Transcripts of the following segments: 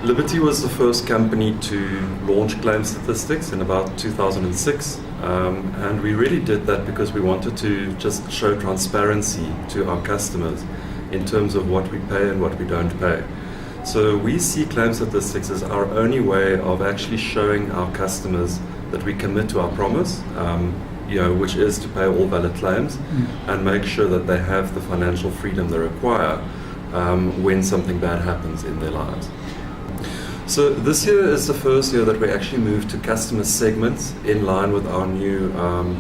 Liberty was the first company to launch claim statistics in about 2006, and we really did that because we wanted to just show transparency to our customers in terms of what we pay and what we don't pay. So we see claim statistics as our only way of actually showing our customers that we commit to our promise, which is to pay all valid claims and make sure that they have the financial freedom they require when something bad happens in their lives. So this year is the first year that we actually moved to customer segments in line with our new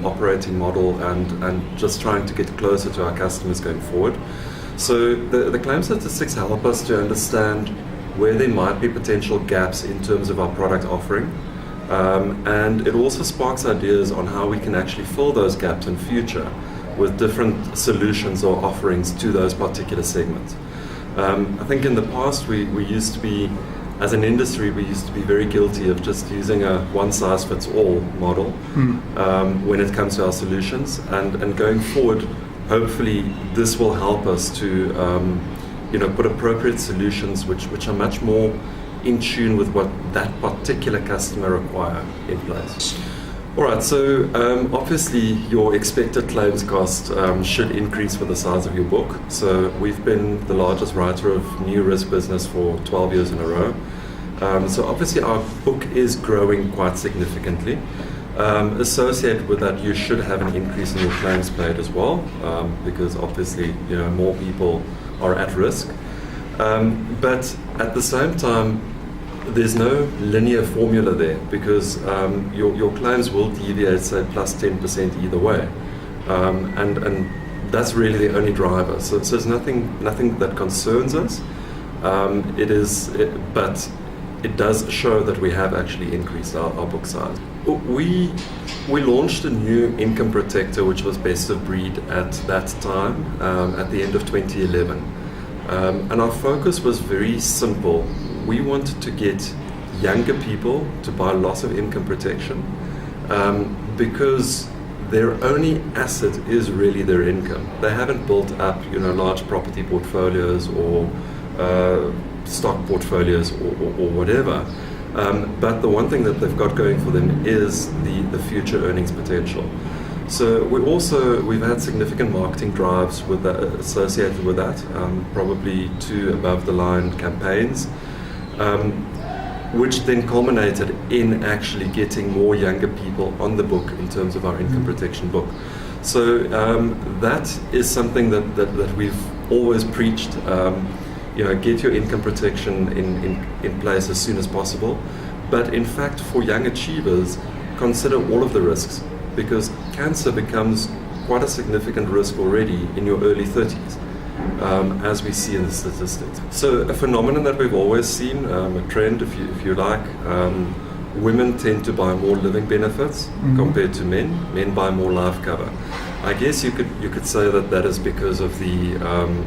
operating model and just trying to get closer to our customers going forward. So the claim statistics help us to understand where there might be potential gaps in terms of our product offering, and it also sparks ideas on how we can actually fill those gaps in future with different solutions or offerings to those particular segments. I think in the past we used to be, as an industry, we used to be very guilty of just using a one-size-fits-all model when it comes to our solutions. And going forward, hopefully, this will help us to put appropriate solutions which are much more in tune with what that particular customer require in place. All right, so obviously your expected claims cost should increase with the size of your book. So we've been the largest writer of new risk business for 12 years in a row. So obviously our book is growing quite significantly. Associated with that, you should have an increase in your claims paid as well, because obviously more people are at risk. But at the same time, there's no linear formula there because your claims will deviate, say, plus 10% either way, and that's really the only driver. So there's nothing that concerns us. But it does show that we have actually increased our book size. We launched a new income protector, which was best of breed at that time, at the end of 2011, and our focus was very simple. We wanted to get younger people to buy loss of income protection because their only asset is really their income. They haven't built up, large property portfolios or stock portfolios or whatever. But the one thing that they've got going for them is the future earnings potential. So we've had significant marketing drives associated with that, probably 2 above-the-line campaigns, which then culminated in actually getting more younger people on the book in terms of our income protection book. So that is something that we've always preached. Get your income protection in place as soon as possible. But in fact, for young achievers, consider all of the risks, because cancer becomes quite a significant risk already in your early 30s. As we see in the statistics. So a phenomenon that we've always seen, a trend if you like, women tend to buy more living benefits compared to men. Men buy more life cover. I guess you could say that is because of the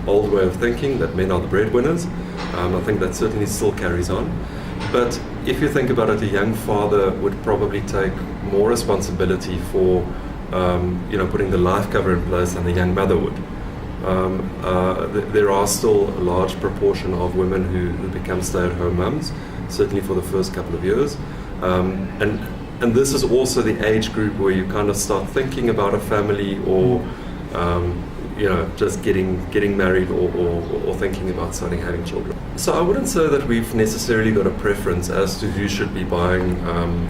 old way of thinking that men are the breadwinners. I think that certainly still carries on. But if you think about it, a young father would probably take more responsibility for putting the life cover in place than a young mother would. There are still a large proportion of women who become stay-at-home mums, certainly for the first couple of years. And this is also the age group where you kind of start thinking about a family or just getting married or thinking about starting having children. So I wouldn't say that we've necessarily got a preference as to who should be buying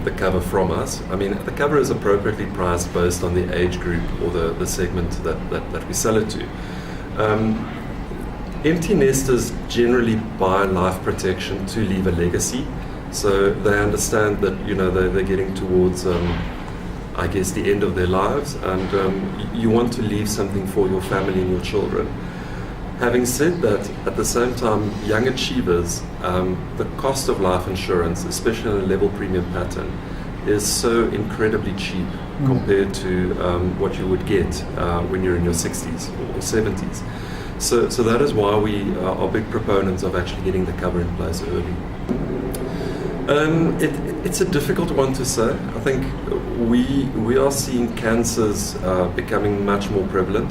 the cover from us. I mean, the cover is appropriately priced based on the age group or the segment that we sell it to. Empty nesters generally buy life protection to leave a legacy, so they understand that they're getting towards I guess the end of their lives, and you want to leave something for your family and your children. Having said that, at the same time, young achievers, the cost of life insurance, especially in a level premium pattern, is so incredibly cheap compared to what you would get when you're in your 60s or 70s. So that is why we are big proponents of actually getting the cover in place early. It's a difficult one to say. I think we are seeing cancers becoming much more prevalent.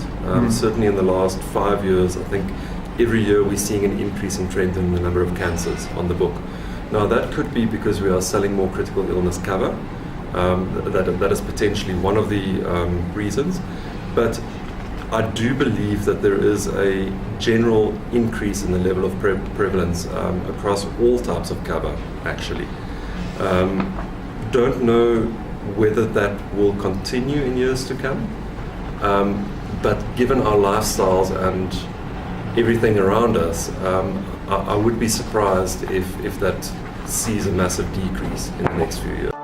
Certainly in the last 5 years, I think every year we're seeing an increasing trend in the number of cancers on the book. Now that could be because we are selling more critical illness cover. That is potentially one of the reasons. But I do believe that there is a general increase in the level of prevalence across all types of cover, actually. Don't know whether that will continue in years to come, but given our lifestyles and everything around us, I would be surprised if that sees a massive decrease in the next few years.